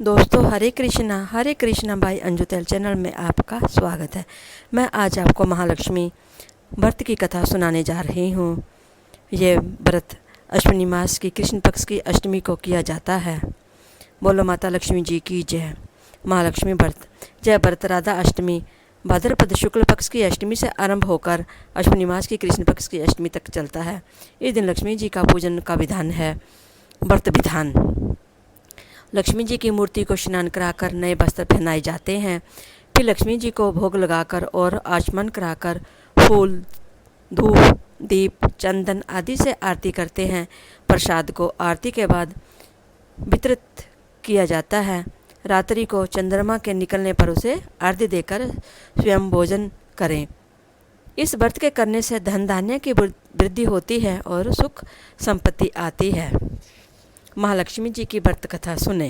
दोस्तों हरे कृष्णा बाई अंजू तेल चैनल में आपका स्वागत है। मैं आज आपको महालक्ष्मी व्रत की कथा सुनाने जा रही हूँ। ये व्रत अश्विनी मास की कृष्ण पक्ष की अष्टमी को किया जाता है। बोलो माता लक्ष्मी जी की जय। महालक्ष्मी व्रत जय व्रत राधा अष्टमी भाद्रपद शुक्ल पक्ष की अष्टमी से आरंभ होकर अश्विनी मास की कृष्ण पक्ष की अष्टमी तक चलता है। इस दिन लक्ष्मी जी का पूजन का विधान है। व्रत विधान: लक्ष्मी जी की मूर्ति को स्नान कराकर नए वस्त्र पहनाए जाते हैं। फिर लक्ष्मी जी को भोग लगाकर और आचमन कराकर फूल, धूप, दीप, चंदन आदि से आरती करते हैं। प्रसाद को आरती के बाद वितरित किया जाता है। रात्रि को चंद्रमा के निकलने पर उसे अर्घ्य देकर स्वयं भोजन करें। इस व्रत के करने से धन धान्य की वृद्धि होती है और सुख संपत्ति आती है। महालक्ष्मी जी की व्रत कथा सुने।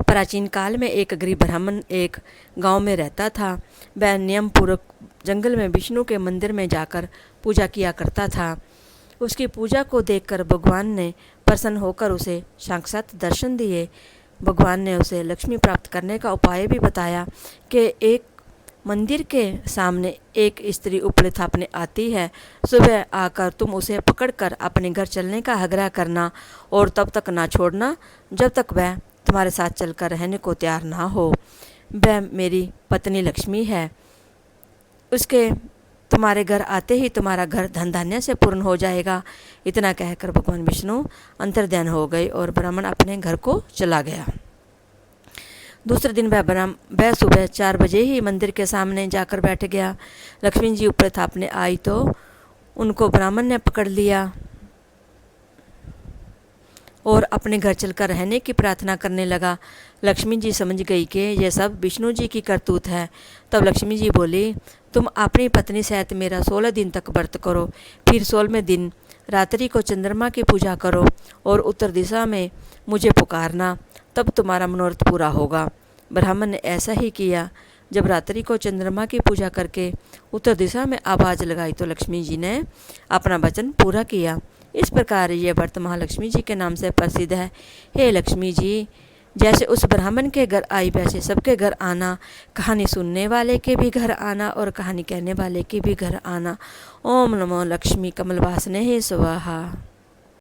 प्राचीन काल में एक गरीब ब्राह्मण एक गांव में रहता था। वह नियम पूर्वक जंगल में विष्णु के मंदिर में जाकर पूजा किया करता था। उसकी पूजा को देखकर भगवान ने प्रसन्न होकर उसे साक्षात दर्शन दिए। भगवान ने उसे लक्ष्मी प्राप्त करने का उपाय भी बताया कि एक मंदिर के सामने एक स्त्री उपले थापने आती है। सुबह आकर तुम उसे पकड़कर अपने घर चलने का आग्रह करना और तब तक ना छोड़ना जब तक वह तुम्हारे साथ चलकर रहने को तैयार ना हो। वह मेरी पत्नी लक्ष्मी है। उसके तुम्हारे घर आते ही तुम्हारा घर धन धान्य से पूर्ण हो जाएगा। इतना कहकर भगवान विष्णु अंतर्ध्यान हो गए और ब्राह्मण अपने घर को चला गया। दूसरे दिन वह सुबह 4 बजे ही मंदिर के सामने जाकर बैठ गया। लक्ष्मी जी ऊपर थापने आई तो उनको ब्राह्मण ने पकड़ लिया और अपने घर चलकर रहने की प्रार्थना करने लगा। लक्ष्मी जी समझ गई कि यह सब विष्णु जी की करतूत है। तब लक्ष्मी जी बोली, तुम अपनी पत्नी सहित मेरा 16 दिन तक व्रत करो। फिर 16वें दिन रात्रि को चंद्रमा की पूजा करो और उत्तर दिशा में मुझे पुकारना, तब तुम्हारा मनोरथ पूरा होगा। ब्राह्मण ने ऐसा ही किया। जब रात्रि को चंद्रमा की पूजा करके उत्तर दिशा में आवाज़ लगाई तो लक्ष्मी जी ने अपना वचन पूरा किया। इस प्रकार ये व्रत महालक्ष्मी जी के नाम से प्रसिद्ध है। हे लक्ष्मी जी, जैसे उस ब्राह्मण के घर आई वैसे सबके घर आना, कहानी सुनने वाले के भी घर आना और कहानी कहने वाले के भी घर आना। ओम नमो लक्ष्मी कमलवासने स्वाहा।